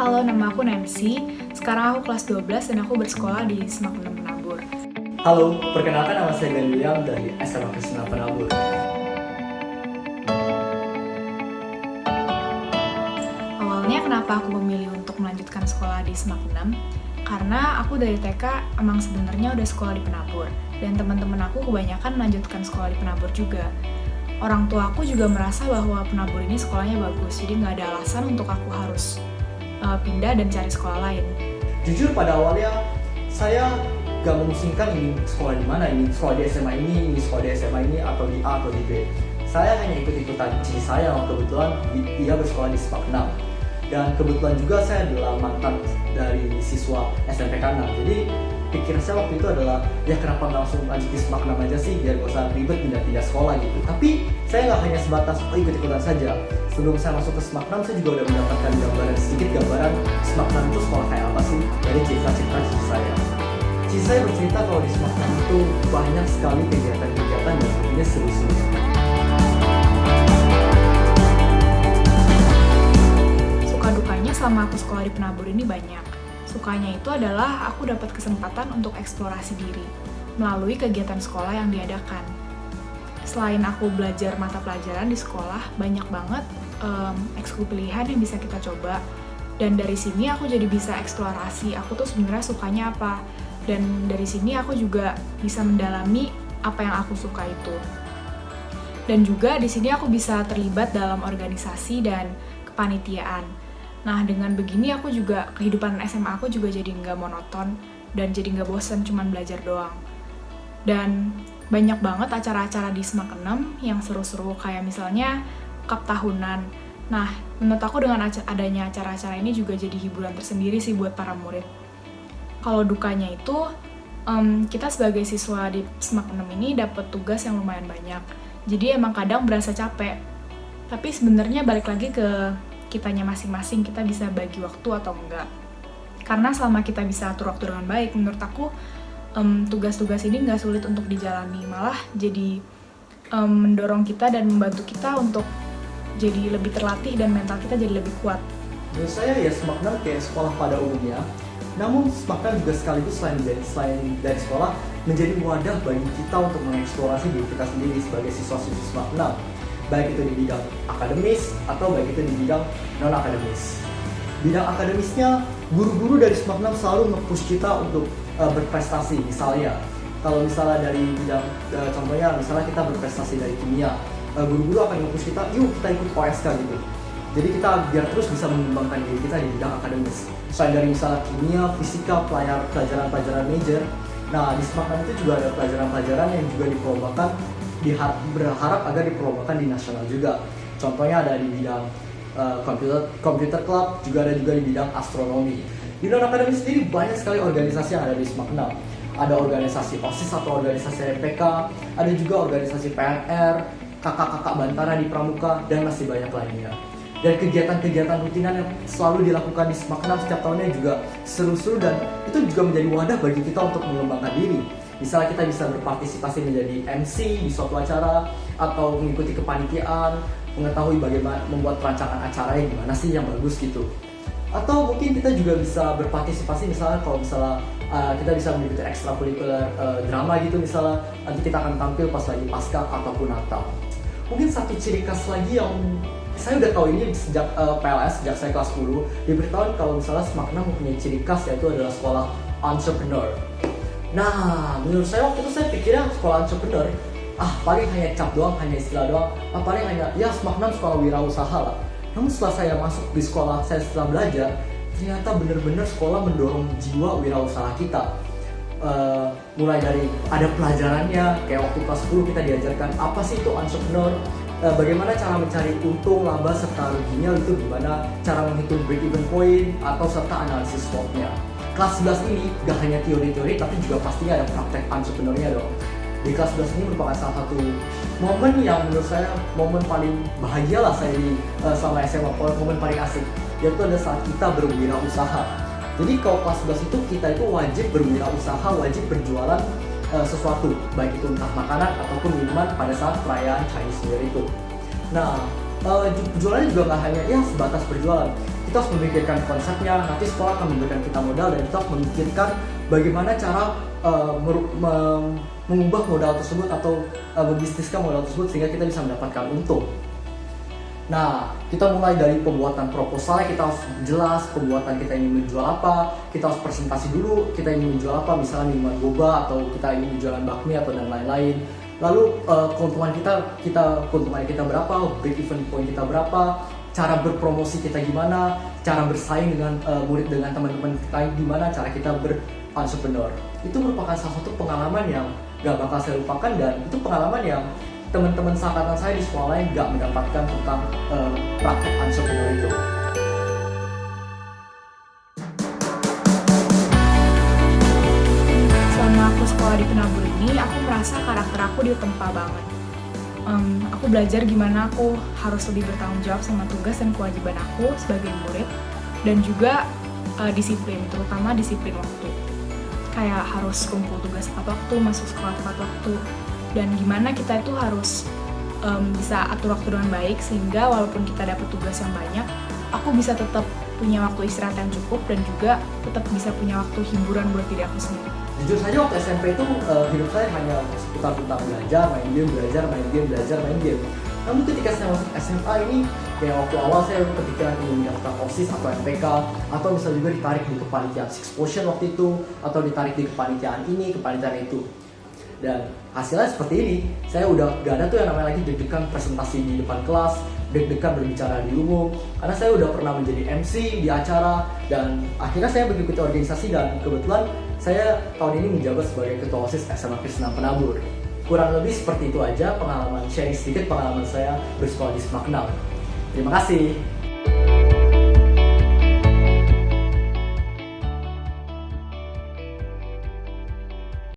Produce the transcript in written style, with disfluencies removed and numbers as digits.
Halo, nama aku Nancy. Sekarang aku kelas 12 dan aku bersekolah di SMAK 6 Penabur. Halo, perkenalkan nama saya Glenn William dari SMA Krishna Penabur. Awalnya kenapa aku memilih untuk melanjutkan sekolah di SMAK 6? Karena aku dari TK emang sebenarnya udah sekolah di Penabur. Dan teman-teman aku kebanyakan melanjutkan sekolah di Penabur juga. Orang tua aku juga merasa bahwa Penabur ini sekolahnya bagus, jadi nggak ada alasan untuk aku harus pindah dan cari sekolah lain. Jujur pada awalnya saya gak memusingkan ini sekolah di mana, ini sekolah di SMA ini sekolah di SMA ini, atau di A atau di B. Saya hanya ikut-ikutan cici saya yang kebetulan dia bersekolah di SMAK 6. Dan kebetulan juga saya adalah mantan dari siswa SMPK 6. Jadi pikiran saya waktu itu adalah, ya kenapa nggak langsung lanjut di SMAK 6 aja sih, biar gak usah ribet pindah-pindah sekolah gitu. Tapi saya nggak hanya sebatas ikut-ikutan saja. Sebelum saya masuk ke SMAK 6, saya juga udah mendapatkan sedikit gambaran SMAK 6 itu sekolah kayak apa sih dari cerita-cerita cici saya. Cici saya bercerita kalau di SMAK 6 itu banyak sekali kegiatan-kegiatan dan tentunya seru-seru. Suka dukanya selama aku sekolah di Penabur ini banyak. Sukanya itu adalah aku dapat kesempatan untuk eksplorasi diri melalui kegiatan sekolah yang diadakan. Selain aku belajar mata pelajaran di sekolah, banyak banget ekskul pilihan yang bisa kita coba. Dan dari sini aku jadi bisa eksplorasi aku tuh sebenarnya sukanya apa. Dan dari sini aku juga bisa mendalami apa yang aku suka itu. Dan juga di sini aku bisa terlibat dalam organisasi dan kepanitiaan. Nah, dengan begini aku juga, kehidupan SMA aku juga jadi nggak monoton dan jadi nggak bosan cuman belajar doang. Dan banyak banget acara-acara di SMAK 6 yang seru-seru, kayak misalnya cup tahunan. Nah, menurut aku dengan adanya acara-acara ini juga jadi hiburan tersendiri sih buat para murid. Kalau dukanya itu, kita sebagai siswa di SMAK 6 ini dapat tugas yang lumayan banyak. Jadi emang kadang berasa capek. Tapi sebenarnya balik lagi ke kitanya masing-masing, kita bisa bagi waktu atau enggak. Karena selama kita bisa atur waktu dengan baik, menurut aku tugas-tugas ini nggak sulit untuk dijalani, malah jadi mendorong kita dan membantu kita untuk jadi lebih terlatih dan mental kita jadi lebih kuat. Menurut saya ya SMAK 6 kayak sekolah pada umumnya, namun SMAK 6 juga sekaligus selain dari sekolah menjadi wadah bagi kita untuk mengeksplorasi diri kita sendiri sebagai siswa-siswa SMAK 6. Baik itu di bidang akademis atau baik itu di bidang non-akademis. Bidang akademisnya, guru-guru dari SMAK 6 selalu nge-push kita untuk berprestasi. Misalnya, kalau misalnya dari bidang, contohnya misalnya kita berprestasi dari kimia, guru-guru akan nge-push kita, yuk kita ikut OSK gitu. Jadi kita biar terus bisa mengembangkan diri kita di bidang akademis. Selain dari misalnya kimia, fisika, pelajaran-pelajaran major, nah di SMAK 6 itu juga ada pelajaran-pelajaran yang juga diperlombakan, berharap agar diperlombakan di nasional juga. Contohnya ada di bidang computer club, juga ada juga di bidang astronomi. Di non-akademis sendiri banyak sekali organisasi yang ada di SMAK 6. Ada organisasi OSIS atau organisasi RPK, ada juga organisasi PNR, kakak-kakak Bantara di Pramuka, dan masih banyak lainnya. Dan kegiatan-kegiatan rutinan yang selalu dilakukan di SMAK 6 setiap tahunnya juga seru-seru, dan itu juga menjadi wadah bagi kita untuk mengembangkan diri. Misalnya kita bisa berpartisipasi menjadi MC di suatu acara, atau mengikuti kepanitiaan, mengetahui bagaimana membuat rancangan acaranya gimana sih yang bagus gitu. Atau mungkin kita juga bisa berpartisipasi misalnya kalau misalnya kita bisa mengikuti ekstrakurikuler drama gitu, misalnya nanti kita akan tampil pas lagi Paskah ataupun Natal. Mungkin satu ciri khas lagi yang saya udah tahu ini sejak PLS, sejak saya kelas 10, diberitahu kalau misalnya SMAK 6 mempunyai ciri khas, yaitu adalah sekolah entrepreneur. Nah, menurut saya waktu itu saya pikirnya sekolah entrepreneur, paling hanya cap doang, hanya istilah doang, paling hanya, ya SMAK 6 sekolah wirausaha lah. Namun setelah saya masuk di sekolah, saya setelah belajar, ternyata benar-benar sekolah mendorong jiwa wirausaha kita. Mulai dari ada pelajarannya, kayak waktu kelas 10 kita diajarkan apa sih itu entrepreneur, bagaimana cara mencari untung, laba, serta ruginya, itu gimana cara menghitung break even point, atau serta analisis SWOT-nya. Kelas 11 ini gak hanya teori-teori, tapi juga pastinya ada praktek entrepreneur-nya dong. Di kelas 11 ini merupakan salah satu momen yang menurut saya momen paling bahagia lah saya di selama SMA, momen paling asik, yaitu adalah saat kita berwirausaha. Jadi kalau kelas 11 itu kita itu wajib berwirausaha, wajib berjualan sesuatu, baik itu entah makanan ataupun minuman pada saat perayaan Chinese New Year itu. Nah, Jualannya juga nggak hanya ya sebatas berjualan. Kita harus memikirkan konsepnya, nanti sekolah akan memberikan kita modal dan kita harus memikirkan bagaimana cara mengubah modal tersebut atau membisniskan modal tersebut sehingga kita bisa mendapatkan untung. Nah, kita mulai dari pembuatan proposalnya, kita harus jelas pembuatan kita ingin menjual apa, kita harus presentasi dulu, kita ingin menjual apa, misalnya minuman boba atau kita ingin menjualan bakmi atau dan lain-lain. Lalu keuntungan kita berapa, break even point kita berapa, cara berpromosi kita gimana, cara bersaing dengan murid dengan teman-teman kita gimana, cara kita ber-entrepreneur. Itu merupakan salah satu pengalaman yang gak bakal saya lupakan dan itu pengalaman yang teman-teman seangkatan saya di sekolah lain gak mendapatkan tentang praktek entrepreneur itu. Selama aku sekolah di Penabur ini, aku merasa karakter aku ditempa banget. Aku belajar gimana aku harus lebih bertanggung jawab sama tugas dan kewajiban aku sebagai murid, dan juga disiplin, terutama disiplin waktu. Kayak harus kumpul tugas tepat waktu, masuk sekolah tepat waktu, dan gimana kita itu harus bisa atur waktu dengan baik sehingga walaupun kita dapat tugas yang banyak, aku bisa tetap punya waktu istirahat yang cukup dan juga tetap bisa punya waktu hiburan buat diri aku sendiri. Jujur saja waktu SMP itu hidup saya hanya seputar tentang belajar, main game. Namun ketika saya masuk SMA ini, kayak waktu awal saya kepikiran ingin daftar OSIS atau MPK, atau misalnya juga ditarik di kepanitiaan Six Potion waktu itu, atau ditarik di kepanitiaan ini, kepanitiaan itu. Dan hasilnya seperti ini, saya udah gak ada tuh yang namanya lagi deg-degan presentasi di depan kelas, deg-degan berbicara di umum, karena saya udah pernah menjadi MC di acara, dan akhirnya saya mengikuti organisasi dan kebetulan saya tahun ini menjabat sebagai Ketua OSIS SMA Krishna Penabur. Kurang lebih seperti itu aja sharing sedikit pengalaman saya bersekolah di SMA 6. Terima kasih.